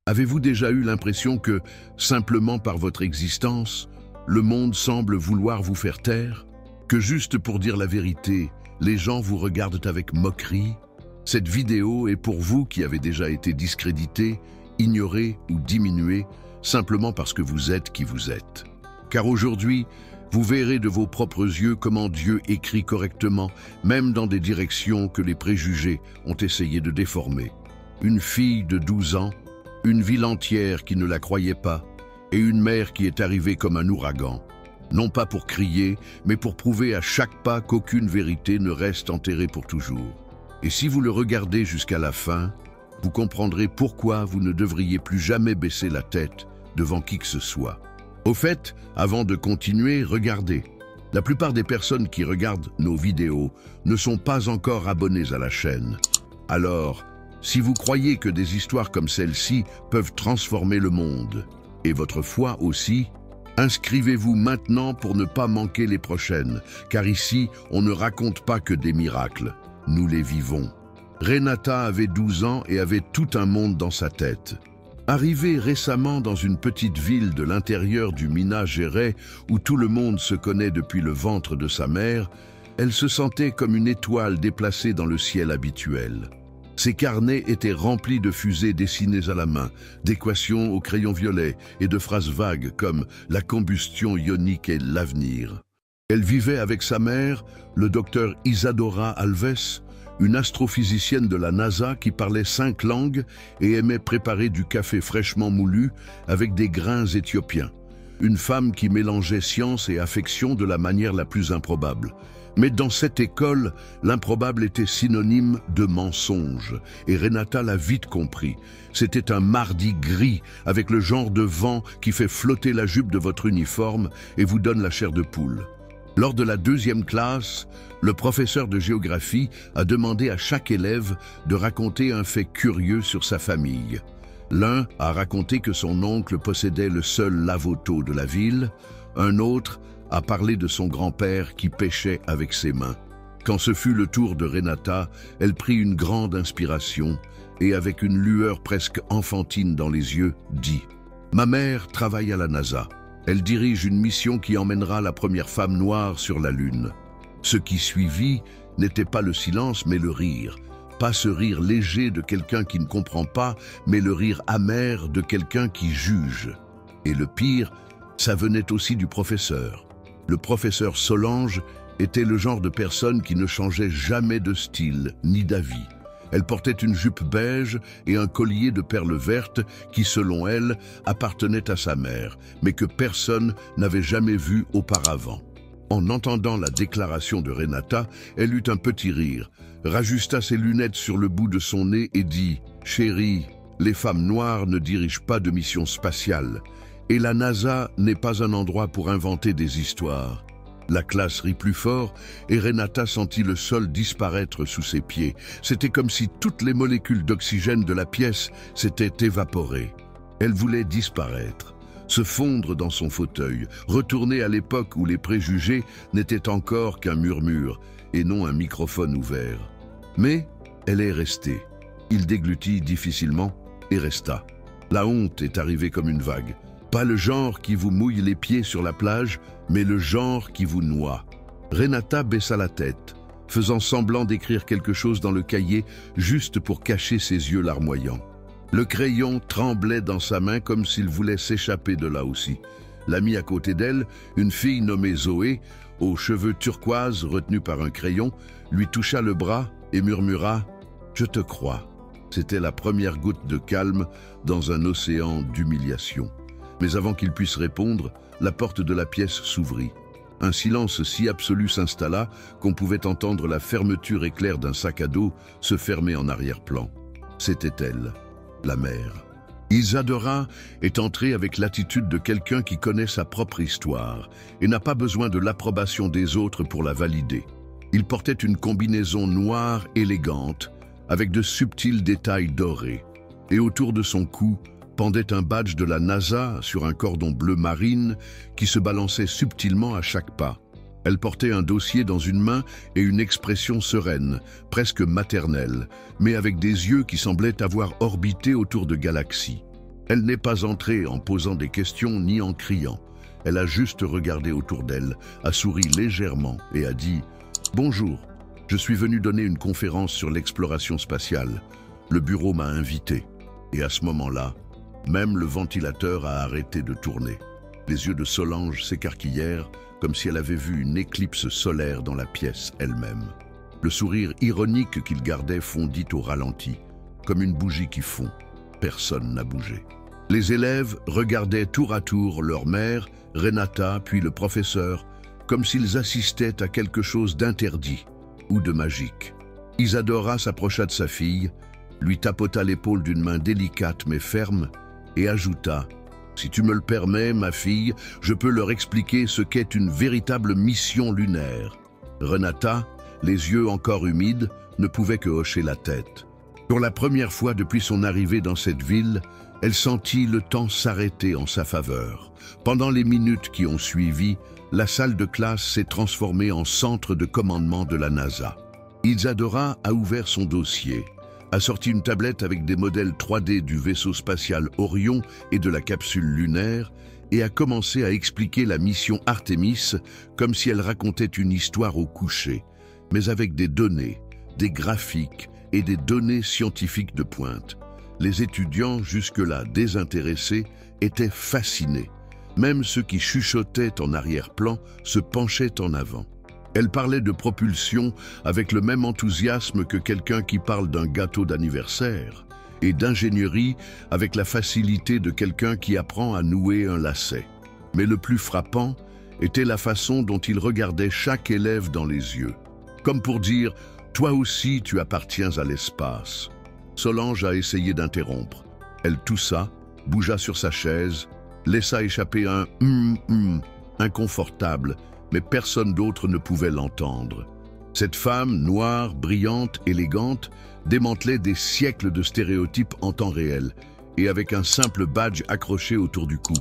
Avez-vous déjà eu l'impression que, simplement par votre existence, le monde semble vouloir vous faire taire? Que juste pour dire la vérité, les gens vous regardent avec moquerie? Cette vidéo est pour vous qui avez déjà été discrédité, ignoré ou diminué, simplement parce que vous êtes qui vous êtes. Car aujourd'hui, vous verrez de vos propres yeux comment Dieu écrit correctement, même dans des directions que les préjugés ont essayé de déformer. Une fille de 12 ans, une ville entière qui ne la croyait pas, et une mère qui est arrivée comme un ouragan. Non pas pour crier, mais pour prouver à chaque pas qu'aucune vérité ne reste enterrée pour toujours. Et si vous le regardez jusqu'à la fin, vous comprendrez pourquoi vous ne devriez plus jamais baisser la tête devant qui que ce soit. Au fait, avant de continuer, regardez. La plupart des personnes qui regardent nos vidéos ne sont pas encore abonnées à la chaîne. Alors, si vous croyez que des histoires comme celle-ci peuvent transformer le monde, et votre foi aussi, inscrivez-vous maintenant pour ne pas manquer les prochaines, car ici, on ne raconte pas que des miracles, nous les vivons. Renata avait 12 ans et avait tout un monde dans sa tête. Arrivée récemment dans une petite ville de l'intérieur du Minas Gerais, où tout le monde se connaît depuis le ventre de sa mère, elle se sentait comme une étoile déplacée dans le ciel habituel. Ses carnets étaient remplis de fusées dessinées à la main, d'équations au crayon violet et de phrases vagues comme « la combustion ionique et l'avenir ». Elle vivait avec sa mère, le docteur Isadora Alves, une astrophysicienne de la NASA qui parlait 5 langues et aimait préparer du café fraîchement moulu avec des grains éthiopiens. Une femme qui mélangeait science et affection de la manière la plus improbable. Mais dans cette école, l'improbable était synonyme de mensonge, et Renata l'a vite compris. C'était un mardi gris, avec le genre de vent qui fait flotter la jupe de votre uniforme et vous donne la chair de poule. Lors de la 2e classe, le professeur de géographie a demandé à chaque élève de raconter un fait curieux sur sa famille. L'un a raconté que son oncle possédait le seul lave-auto de la ville, un autre a parlé de son grand-père qui pêchait avec ses mains. Quand ce fut le tour de Renata, elle prit une grande inspiration et avec une lueur presque enfantine dans les yeux, dit « Ma mère travaille à la NASA. Elle dirige une mission qui emmènera la première femme noire sur la Lune. » Ce qui suivit n'était pas le silence mais le rire. Pas ce rire léger de quelqu'un qui ne comprend pas, mais le rire amer de quelqu'un qui juge. Et le pire, ça venait aussi du professeur. Le professeur Solange était le genre de personne qui ne changeait jamais de style ni d'avis. Elle portait une jupe beige et un collier de perles vertes qui, selon elle, appartenait à sa mère, mais que personne n'avait jamais vu auparavant. En entendant la déclaration de Renata, elle eut un petit rire, rajusta ses lunettes sur le bout de son nez et dit « Chérie, les femmes noires ne dirigent pas de mission spatiale. Et la NASA n'est pas un endroit pour inventer des histoires. » La classe rit plus fort et Renata sentit le sol disparaître sous ses pieds. C'était comme si toutes les molécules d'oxygène de la pièce s'étaient évaporées. Elle voulait disparaître, se fondre dans son fauteuil, retourner à l'époque où les préjugés n'étaient encore qu'un murmure et non un microphone ouvert. Mais elle est restée. Il déglutit difficilement et resta. La honte est arrivée comme une vague. Pas le genre qui vous mouille les pieds sur la plage, mais le genre qui vous noie. Renata baissa la tête, faisant semblant d'écrire quelque chose dans le cahier juste pour cacher ses yeux larmoyants. Le crayon tremblait dans sa main comme s'il voulait s'échapper de là aussi. L'amie à côté d'elle, une fille nommée Zoé, aux cheveux turquoise retenus par un crayon, lui toucha le bras et murmura « Je te crois ». C'était la première goutte de calme dans un océan d'humiliation. Mais avant qu'il puisse répondre, la porte de la pièce s'ouvrit. Un silence si absolu s'installa qu'on pouvait entendre la fermeture éclair d'un sac à dos se fermer en arrière-plan. C'était elle, la mère. Isadora est entrée avec l'attitude de quelqu'un qui connaît sa propre histoire et n'a pas besoin de l'approbation des autres pour la valider. Il portait une combinaison noire élégante avec de subtils détails dorés. Et autour de son cou, pendait un badge de la NASA sur un cordon bleu marine qui se balançait subtilement à chaque pas. Elle portait un dossier dans une main et une expression sereine, presque maternelle, mais avec des yeux qui semblaient avoir orbité autour de galaxies. Elle n'est pas entrée en posant des questions ni en criant. Elle a juste regardé autour d'elle, a souri légèrement et a dit « Bonjour, je suis venu donner une conférence sur l'exploration spatiale. Le bureau m'a invité. » Et à ce moment-là, même le ventilateur a arrêté de tourner. Les yeux de Solange s'écarquillèrent comme si elle avait vu une éclipse solaire dans la pièce elle-même. Le sourire ironique qu'il gardait fondit au ralenti, comme une bougie qui fond. Personne n'a bougé. Les élèves regardaient tour à tour leur mère, Renata, puis le professeur, comme s'ils assistaient à quelque chose d'interdit ou de magique. Isadora s'approcha de sa fille, lui tapota l'épaule d'une main délicate mais ferme et ajouta « Si tu me le permets, ma fille, je peux leur expliquer ce qu'est une véritable mission lunaire. » Renata, les yeux encore humides, ne pouvait que hocher la tête. Pour la première fois depuis son arrivée dans cette ville, elle sentit le temps s'arrêter en sa faveur. Pendant les minutes qui ont suivi, la salle de classe s'est transformée en centre de commandement de la NASA. Isadora a ouvert son dossier, a sorti une tablette avec des modèles 3D du vaisseau spatial Orion et de la capsule lunaire et a commencé à expliquer la mission Artemis comme si elle racontait une histoire au coucher, mais avec des données, des graphiques et des données scientifiques de pointe. Les étudiants, jusque-là désintéressés, étaient fascinés. Même ceux qui chuchotaient en arrière-plan se penchaient en avant. Elle parlait de propulsion avec le même enthousiasme que quelqu'un qui parle d'un gâteau d'anniversaire, et d'ingénierie avec la facilité de quelqu'un qui apprend à nouer un lacet. Mais le plus frappant était la façon dont il regardait chaque élève dans les yeux, comme pour dire « Toi aussi, tu appartiens à l'espace ». Solange a essayé d'interrompre. Elle toussa, bougea sur sa chaise, laissa échapper un « inconfortable », mais personne d'autre ne pouvait l'entendre. Cette femme, noire, brillante, élégante, démantelait des siècles de stéréotypes en temps réel, et avec un simple badge accroché autour du cou.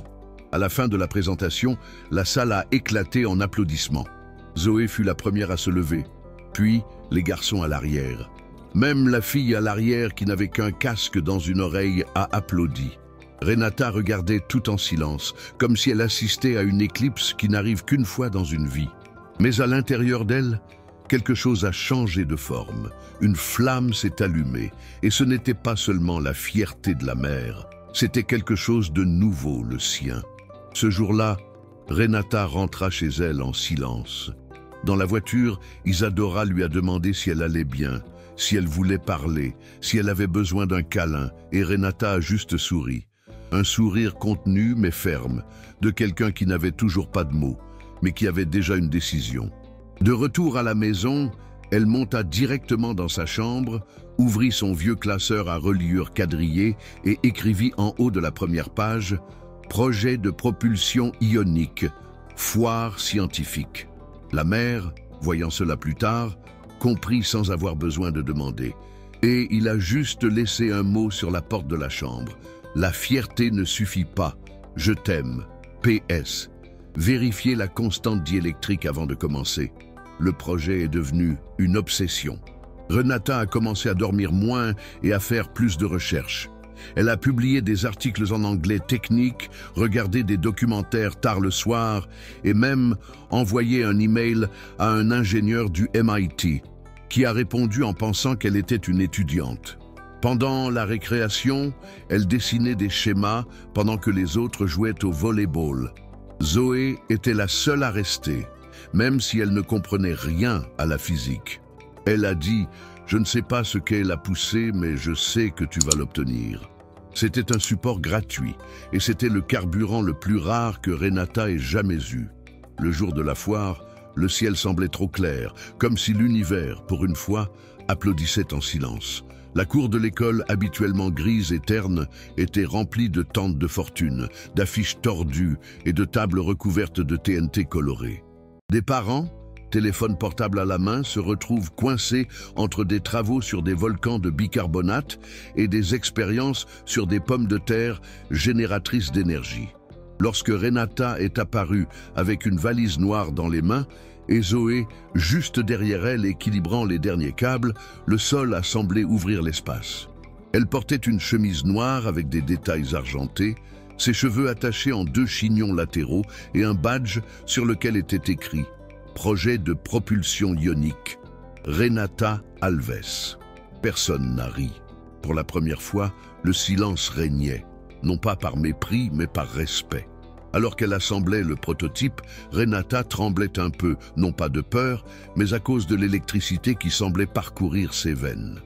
À la fin de la présentation, la salle a éclaté en applaudissements. Zoé fut la première à se lever, puis les garçons à l'arrière. Même la fille à l'arrière, qui n'avait qu'un casque dans une oreille, a applaudi. Renata regardait tout en silence, comme si elle assistait à une éclipse qui n'arrive qu'une fois dans une vie. Mais à l'intérieur d'elle, quelque chose a changé de forme. Une flamme s'est allumée, et ce n'était pas seulement la fierté de la mère, c'était quelque chose de nouveau, le sien. Ce jour-là, Renata rentra chez elle en silence. Dans la voiture, Isadora lui a demandé si elle allait bien, si elle voulait parler, si elle avait besoin d'un câlin, et Renata a juste souri. Un sourire contenu mais ferme, de quelqu'un qui n'avait toujours pas de mots, mais qui avait déjà une décision. De retour à la maison, elle monta directement dans sa chambre, ouvrit son vieux classeur à reliure quadrillée et écrivit en haut de la première page « Projet de propulsion ionique, foire scientifique ». La mère, voyant cela plus tard, comprit sans avoir besoin de demander. Et il a juste laissé un mot sur la porte de la chambre. La fierté ne suffit pas. Je t'aime. PS. Vérifiez la constante diélectrique avant de commencer. Le projet est devenu une obsession. Renata a commencé à dormir moins et à faire plus de recherches. Elle a publié des articles en anglais technique, regardé des documentaires tard le soir et même envoyé un email à un ingénieur du MIT qui a répondu en pensant qu'elle était une étudiante. Pendant la récréation, elle dessinait des schémas pendant que les autres jouaient au volleyball. Zoé était la seule à rester, même si elle ne comprenait rien à la physique. Elle a dit « Je ne sais pas ce qu'est la poussée, mais je sais que tu vas l'obtenir ». C'était un support gratuit, et c'était le carburant le plus rare que Renata ait jamais eu. Le jour de la foire, le ciel semblait trop clair, comme si l'univers, pour une fois, applaudissait en silence. La cour de l'école, habituellement grise et terne, était remplie de tentes de fortune, d'affiches tordues et de tables recouvertes de TNT colorées. Des parents, téléphone portable à la main, se retrouvent coincés entre des travaux sur des volcans de bicarbonate et des expériences sur des pommes de terre génératrices d'énergie. Lorsque Renata est apparue avec une valise noire dans les mains, et Zoé, juste derrière elle, équilibrant les derniers câbles, le sol a semblé ouvrir l'espace. Elle portait une chemise noire avec des détails argentés, ses cheveux attachés en 2 chignons latéraux et un badge sur lequel était écrit « Projet de propulsion ionique, Renata Alves ». Personne n'a ri. Pour la première fois, le silence régnait, non pas par mépris, mais par respect. Alors qu'elle assemblait le prototype, Renata tremblait un peu, non pas de peur, mais à cause de l'électricité qui semblait parcourir ses veines.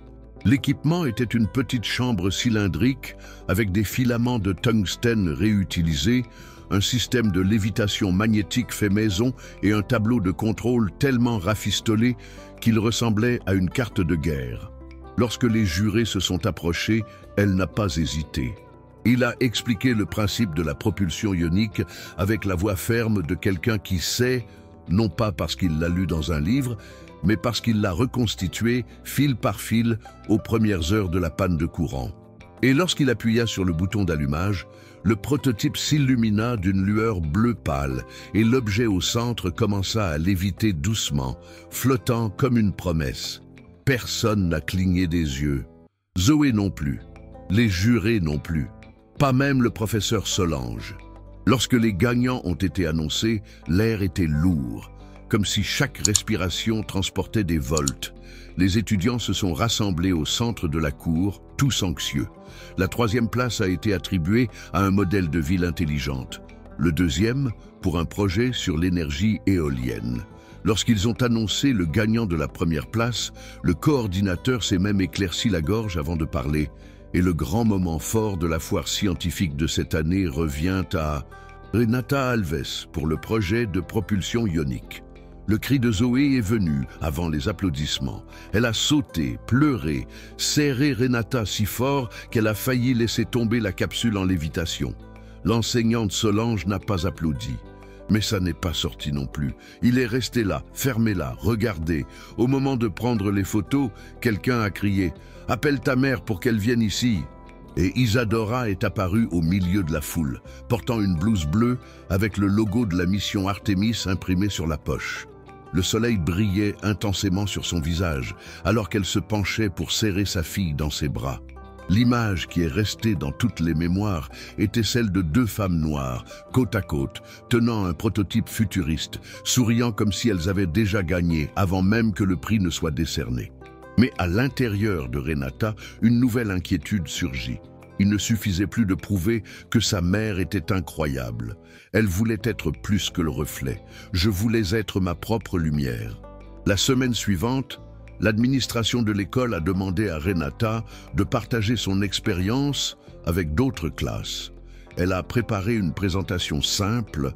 L'équipement était une petite chambre cylindrique avec des filaments de tungstène réutilisés, un système de lévitation magnétique fait maison et un tableau de contrôle tellement rafistolé qu'il ressemblait à une carte de guerre. Lorsque les jurés se sont approchés, elle n'a pas hésité. Il a expliqué le principe de la propulsion ionique avec la voix ferme de quelqu'un qui sait, non pas parce qu'il l'a lu dans un livre, mais parce qu'il l'a reconstitué fil par fil aux premières heures de la panne de courant. Et lorsqu'il appuya sur le bouton d'allumage, le prototype s'illumina d'une lueur bleu pâle et l'objet au centre commença à léviter doucement, flottant comme une promesse. Personne n'a cligné des yeux. Zoé non plus. Les jurés non plus. Pas même le professeur Solange. Lorsque les gagnants ont été annoncés, l'air était lourd, comme si chaque respiration transportait des volts. Les étudiants se sont rassemblés au centre de la cour, tous anxieux. La 3e place a été attribuée à un modèle de ville intelligente. Le 2e, pour un projet sur l'énergie éolienne. Lorsqu'ils ont annoncé le gagnant de la 1re place, le coordinateur s'est même éclairci la gorge avant de parler. Et le grand moment fort de la foire scientifique de cette année revient à Renata Alves pour le projet de propulsion ionique. Le cri de Zoé est venu avant les applaudissements. Elle a sauté, pleuré, serré Renata si fort qu'elle a failli laisser tomber la capsule en lévitation. L'enseignante Solange n'a pas applaudi. Mais ça n'est pas sorti non plus. Il est resté là, fermé là, regardé. Au moment de prendre les photos, quelqu'un a crié « Appelle ta mère pour qu'elle vienne ici !» Et Isadora est apparue au milieu de la foule, portant une blouse bleue avec le logo de la mission Artemis imprimé sur la poche. Le soleil brillait intensément sur son visage, alors qu'elle se penchait pour serrer sa fille dans ses bras. L'image qui est restée dans toutes les mémoires était celle de 2 femmes noires, côte à côte, tenant un prototype futuriste, souriant comme si elles avaient déjà gagné avant même que le prix ne soit décerné. Mais à l'intérieur de Renata, une nouvelle inquiétude surgit. Il ne suffisait plus de prouver que sa mère était incroyable. Elle voulait être plus que le reflet. Je voulais être ma propre lumière. La semaine suivante, l'administration de l'école a demandé à Renata de partager son expérience avec d'autres classes. Elle a préparé une présentation simple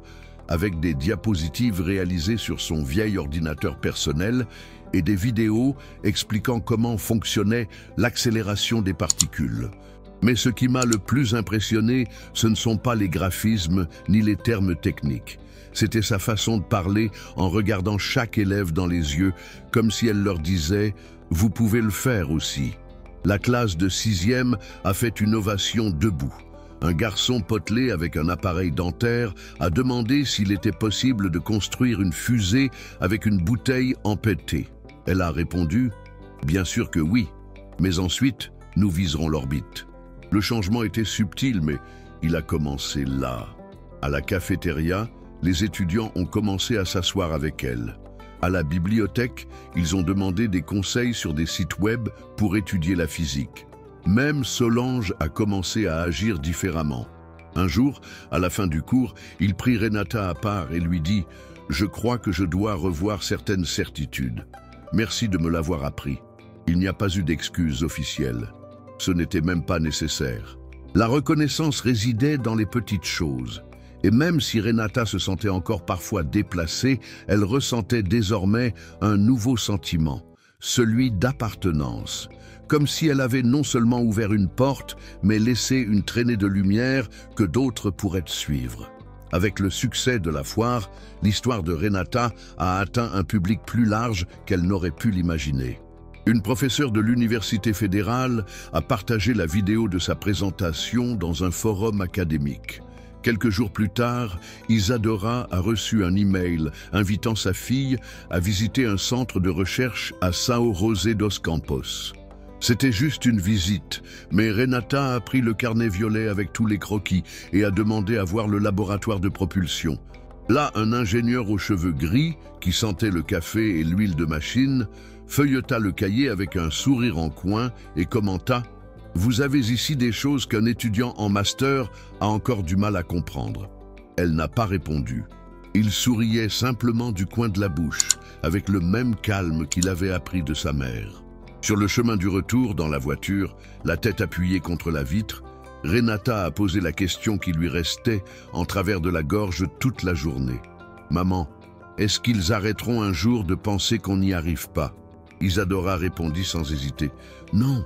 avec des diapositives réalisées sur son vieil ordinateur personnel et des vidéos expliquant comment fonctionnait l'accélération des particules. Mais ce qui m'a le plus impressionné, ce ne sont pas les graphismes ni les termes techniques. C'était sa façon de parler en regardant chaque élève dans les yeux, comme si elle leur disait « Vous pouvez le faire aussi ». La classe de 6e a fait une ovation debout. Un garçon potelé avec un appareil dentaire a demandé s'il était possible de construire une fusée avec une bouteille empêtée. Elle a répondu « Bien sûr que oui, mais ensuite, nous viserons l'orbite ». Le changement était subtil, mais il a commencé là. À la cafétéria, les étudiants ont commencé à s'asseoir avec elle. À la bibliothèque, ils ont demandé des conseils sur des sites web pour étudier la physique. Même Solange a commencé à agir différemment. Un jour, à la fin du cours, il prit Renata à part et lui dit « Je crois que je dois revoir certaines certitudes. Merci de me l'avoir appris. Il n'y a pas eu d'excuses officielles. Ce n'était même pas nécessaire. La reconnaissance résidait dans les petites choses. Et même si Renata se sentait encore parfois déplacée, elle ressentait désormais un nouveau sentiment, celui d'appartenance, comme si elle avait non seulement ouvert une porte, mais laissé une traînée de lumière que d'autres pourraient suivre. Avec le succès de la foire, l'histoire de Renata a atteint un public plus large qu'elle n'aurait pu l'imaginer. Une professeure de l'Université fédérale a partagé la vidéo de sa présentation dans un forum académique. Quelques jours plus tard, Isadora a reçu un email invitant sa fille à visiter un centre de recherche à São José dos Campos. C'était juste une visite, mais Renata a pris le carnet violet avec tous les croquis et a demandé à voir le laboratoire de propulsion. Là, un ingénieur aux cheveux gris, qui sentait le café et l'huile de machine, feuilleta le cahier avec un sourire en coin et commenta « Vous avez ici des choses qu'un étudiant en master a encore du mal à comprendre. » Elle n'a pas répondu. Il souriait simplement du coin de la bouche, avec le même calme qu'il avait appris de sa mère. Sur le chemin du retour, dans la voiture, la tête appuyée contre la vitre, Renata a posé la question qui lui restait en travers de la gorge toute la journée. « Maman, est-ce qu'ils arrêteront un jour de penser qu'on n'y arrive pas ?» Isadora répondit sans hésiter. « Non,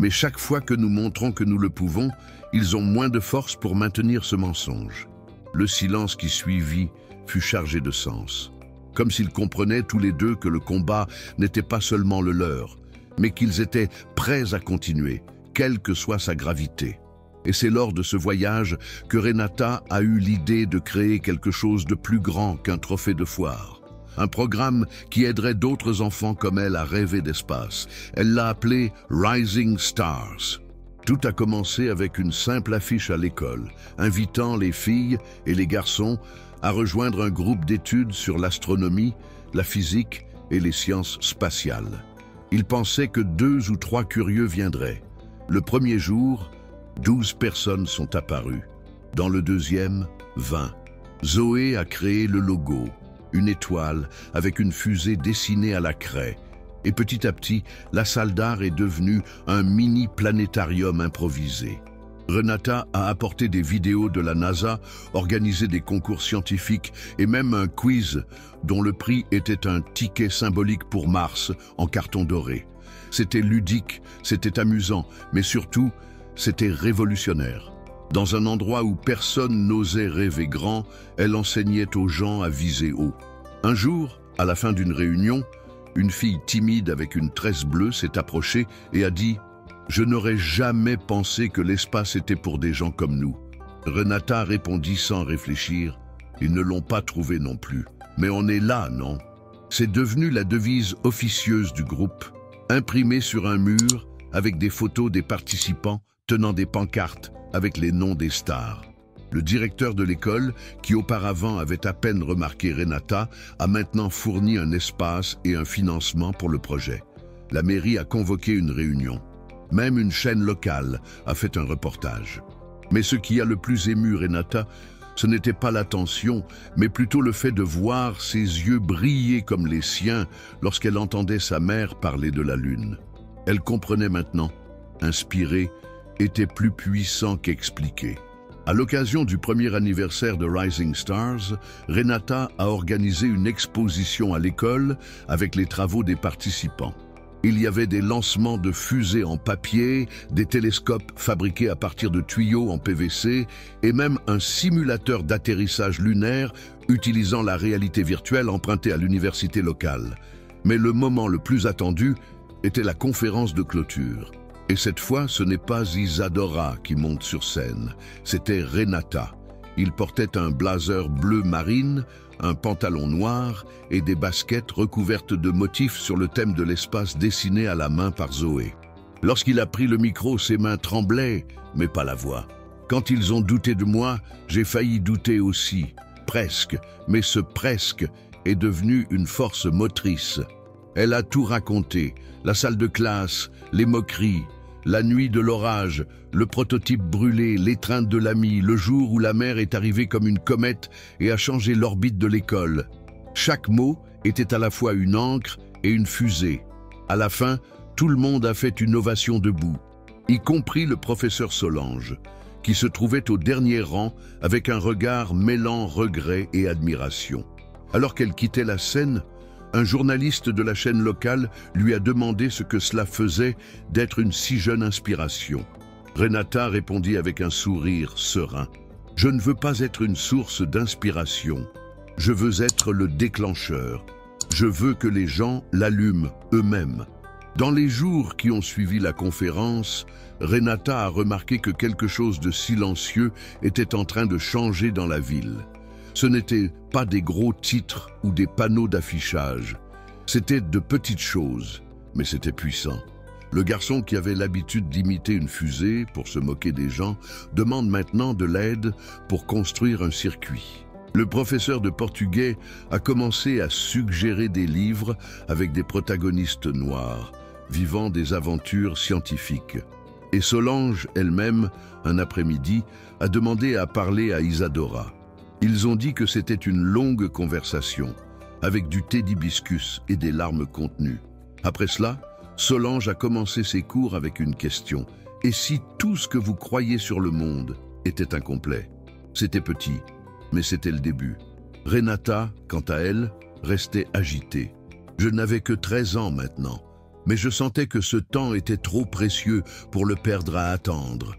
mais chaque fois que nous montrons que nous le pouvons, ils ont moins de force pour maintenir ce mensonge. » Le silence qui suivit fut chargé de sens, comme s'ils comprenaient tous les deux que le combat n'était pas seulement le leur, mais qu'ils étaient prêts à continuer, quelle que soit sa gravité. Et c'est lors de ce voyage que Renata a eu l'idée de créer quelque chose de plus grand qu'un trophée de foire. Un programme qui aiderait d'autres enfants comme elle à rêver d'espace. Elle l'a appelé Rising Stars. Tout a commencé avec une simple affiche à l'école, invitant les filles et les garçons à rejoindre un groupe d'études sur l'astronomie, la physique et les sciences spatiales. Ils pensaient que 2 ou 3 curieux viendraient. Le premier jour, 12 personnes sont apparues. Dans le deuxième, 20. Zoé a créé le logo, une étoile avec une fusée dessinée à la craie. Et petit à petit, la salle d'art est devenue un mini-planétarium improvisé. Renata a apporté des vidéos de la NASA, organisé des concours scientifiques et même un quiz dont le prix était un ticket symbolique pour Mars en carton doré. C'était ludique, c'était amusant, mais surtout, c'était révolutionnaire. Dans un endroit où personne n'osait rêver grand, elle enseignait aux gens à viser haut. Un jour, à la fin d'une réunion, une fille timide avec une tresse bleue s'est approchée et a dit « Je n'aurais jamais pensé que l'espace était pour des gens comme nous. » Renata répondit sans réfléchir « Ils ne l'ont pas trouvé non plus. Mais on est là, non ?» C'est devenu la devise officieuse du groupe, imprimée sur un mur avec des photos des participants tenant des pancartes avec les noms des stars. Le directeur de l'école, qui auparavant avait à peine remarqué Renata, a maintenant fourni un espace et un financement pour le projet. La mairie a convoqué une réunion. Même une chaîne locale a fait un reportage. Mais ce qui a le plus ému Renata, ce n'était pas l'attention, mais plutôt le fait de voir ses yeux briller comme les siens lorsqu'elle entendait sa mère parler de la Lune. Elle comprenait maintenant, inspiré, était plus puissant qu'expliqué. À l'occasion du premier anniversaire de Rising Stars, Renata a organisé une exposition à l'école avec les travaux des participants. Il y avait des lancements de fusées en papier, des télescopes fabriqués à partir de tuyaux en PVC et même un simulateur d'atterrissage lunaire utilisant la réalité virtuelle empruntée à l'université locale. Mais le moment le plus attendu était la conférence de clôture. Et cette fois, ce n'est pas Isadora qui monte sur scène, c'était Renata. Il portait un blazer bleu marine, un pantalon noir et des baskets recouvertes de motifs sur le thème de l'espace dessiné à la main par Zoé. Lorsqu'il a pris le micro, ses mains tremblaient, mais pas la voix. Quand ils ont douté de moi, j'ai failli douter aussi. Presque, mais ce presque est devenu une force motrice. Elle a tout raconté, la salle de classe, les moqueries, la nuit de l'orage, le prototype brûlé, l'étreinte de l'ami, le jour où la mère est arrivée comme une comète et a changé l'orbite de l'école. Chaque mot était à la fois une encre et une fusée. À la fin, tout le monde a fait une ovation debout, y compris le professeur Solange, qui se trouvait au dernier rang avec un regard mêlant regret et admiration. Alors qu'elle quittait la scène, un journaliste de la chaîne locale lui a demandé ce que cela faisait d'être une si jeune inspiration. Renata répondit avec un sourire serein. « Je ne veux pas être une source d'inspiration. Je veux être le déclencheur. Je veux que les gens l'allument eux-mêmes. » Dans les jours qui ont suivi la conférence, Renata a remarqué que quelque chose de silencieux était en train de changer dans la ville. Ce n'étaient pas des gros titres ou des panneaux d'affichage. C'était de petites choses, mais c'était puissant. Le garçon qui avait l'habitude d'imiter une fusée pour se moquer des gens demande maintenant de l'aide pour construire un circuit. Le professeur de portugais a commencé à suggérer des livres avec des protagonistes noirs, vivant des aventures scientifiques. Et Solange elle-même, un après-midi, a demandé à parler à Isadora. Ils ont dit que c'était une longue conversation, avec du thé d'hibiscus et des larmes contenues. Après cela, Solange a commencé ses cours avec une question. Et si tout ce que vous croyez sur le monde était incomplet? C'était petit, mais c'était le début. Renata, quant à elle, restait agitée. Je n'avais que 13 ans maintenant, mais je sentais que ce temps était trop précieux pour le perdre à attendre.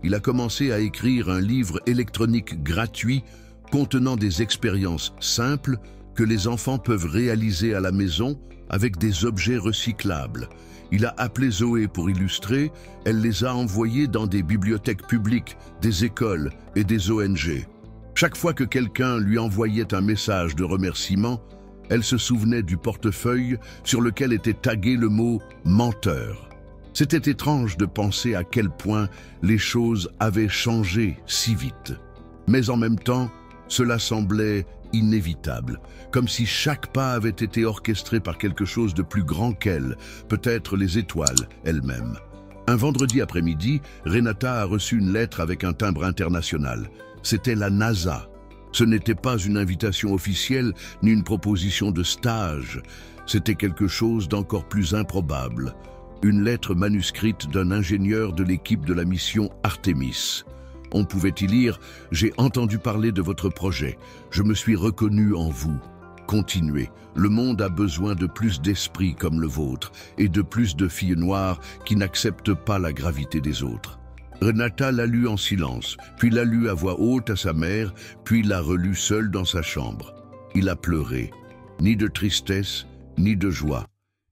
Il a commencé à écrire un livre électronique gratuit contenant des expériences simples que les enfants peuvent réaliser à la maison avec des objets recyclables. Il a appelé Zoé pour illustrer, elle les a envoyés dans des bibliothèques publiques, des écoles et des ONG. Chaque fois que quelqu'un lui envoyait un message de remerciement, elle se souvenait du portefeuille sur lequel était tagué le mot « menteur ». C'était étrange de penser à quel point les choses avaient changé si vite. Mais en même temps, cela semblait inévitable, comme si chaque pas avait été orchestré par quelque chose de plus grand qu'elle, peut-être les étoiles elles-mêmes. Un vendredi après-midi, Renata a reçu une lettre avec un timbre international. C'était la NASA. Ce n'était pas une invitation officielle ni une proposition de stage. C'était quelque chose d'encore plus improbable. Une lettre manuscrite d'un ingénieur de l'équipe de la mission Artemis. On pouvait y lire « J'ai entendu parler de votre projet. Je me suis reconnu en vous. Continuez. Le monde a besoin de plus d'esprits comme le vôtre et de plus de filles noires qui n'acceptent pas la gravité des autres. » Renata l'a lu en silence, puis l'a lu à voix haute à sa mère, puis l'a relu seule dans sa chambre. Il a pleuré. Ni de tristesse, ni de joie.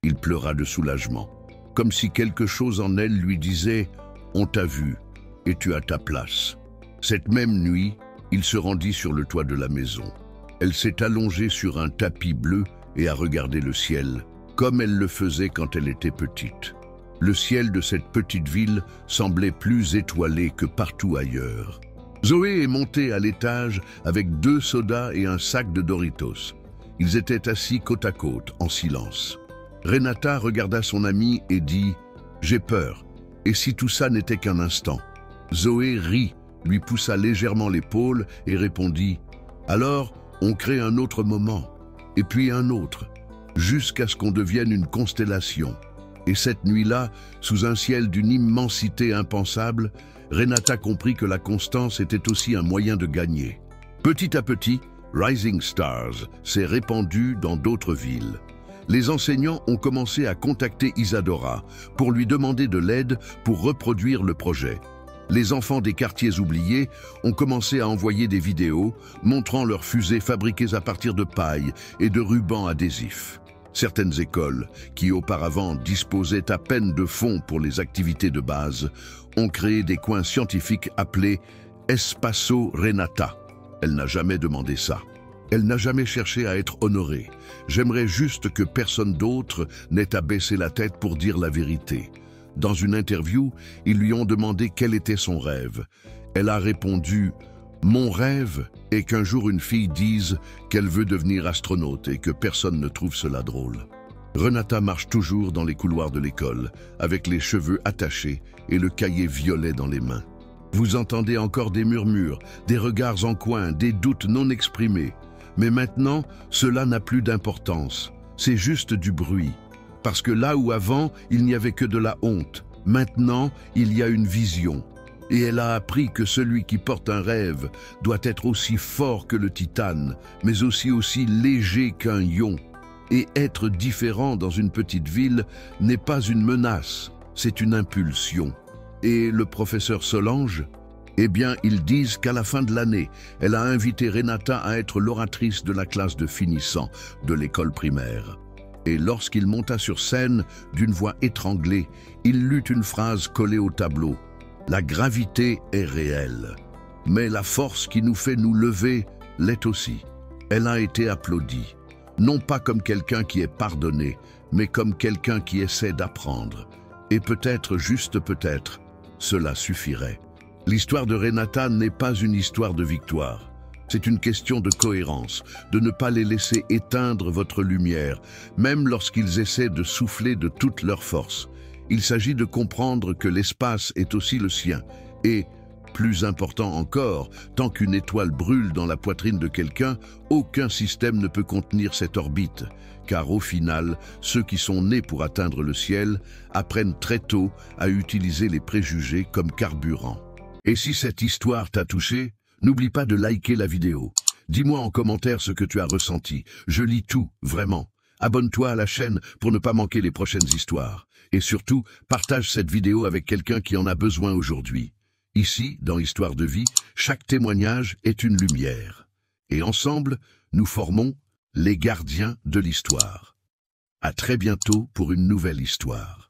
Il pleura de soulagement. Comme si quelque chose en elle lui disait « On t'a vu. Et tu as ta place. » Cette même nuit, il se rendit sur le toit de la maison. Elle s'est allongée sur un tapis bleu et a regardé le ciel, comme elle le faisait quand elle était petite. Le ciel de cette petite ville semblait plus étoilé que partout ailleurs. Zoé est montée à l'étage avec 2 sodas et un sac de Doritos. Ils étaient assis côte à côte, en silence. Renata regarda son amie et dit « J'ai peur. Et si tout ça n'était qu'un instant ?» Zoé rit, lui poussa légèrement l'épaule et répondit « Alors, on crée un autre moment, et puis un autre, jusqu'à ce qu'on devienne une constellation. » Et cette nuit-là, sous un ciel d'une immensité impensable, Renata comprit que la constance était aussi un moyen de gagner. Petit à petit, Rising Stars s'est répandu dans d'autres villes. Les enseignants ont commencé à contacter Isadora pour lui demander de l'aide pour reproduire le projet. Les enfants des quartiers oubliés ont commencé à envoyer des vidéos montrant leurs fusées fabriquées à partir de paille et de rubans adhésifs. Certaines écoles, qui auparavant disposaient à peine de fonds pour les activités de base, ont créé des coins scientifiques appelés Espaço Renata. Elle n'a jamais demandé ça. Elle n'a jamais cherché à être honorée. J'aimerais juste que personne d'autre n'ait à baisser la tête pour dire la vérité. Dans une interview, ils lui ont demandé quel était son rêve. Elle a répondu « Mon rêve est qu'un jour une fille dise qu'elle veut devenir astronaute et que personne ne trouve cela drôle. » Renata marche toujours dans les couloirs de l'école, avec les cheveux attachés et le cahier violet dans les mains. Vous entendez encore des murmures, des regards en coin, des doutes non exprimés. Mais maintenant, cela n'a plus d'importance. C'est juste du bruit. Parce que là où avant, il n'y avait que de la honte, maintenant, il y a une vision. Et elle a appris que celui qui porte un rêve doit être aussi fort que le titane, mais aussi léger qu'un lion. Et être différent dans une petite ville n'est pas une menace, c'est une impulsion. Et le professeur Solange? Eh bien, ils disent qu'à la fin de l'année, elle a invité Renata à être l'oratrice de la classe de finissant de l'école primaire. Et lorsqu'il monta sur scène, d'une voix étranglée, il lut une phrase collée au tableau. « La gravité est réelle, mais la force qui nous fait nous lever l'est aussi. » Elle a été applaudie, non pas comme quelqu'un qui est pardonné, mais comme quelqu'un qui essaie d'apprendre. Et peut-être, juste peut-être, cela suffirait. L'histoire de Renata n'est pas une histoire de victoire. C'est une question de cohérence, de ne pas les laisser éteindre votre lumière, même lorsqu'ils essaient de souffler de toute leur force. Il s'agit de comprendre que l'espace est aussi le sien, et, plus important encore, tant qu'une étoile brûle dans la poitrine de quelqu'un, aucun système ne peut contenir cette orbite, car au final, ceux qui sont nés pour atteindre le ciel apprennent très tôt à utiliser les préjugés comme carburant. Et si cette histoire t'a touché, n'oublie pas de liker la vidéo. Dis-moi en commentaire ce que tu as ressenti. Je lis tout, vraiment. Abonne-toi à la chaîne pour ne pas manquer les prochaines histoires. Et surtout, partage cette vidéo avec quelqu'un qui en a besoin aujourd'hui. Ici, dans Histoire de vie, chaque témoignage est une lumière. Et ensemble, nous formons les gardiens de l'histoire. À très bientôt pour une nouvelle histoire.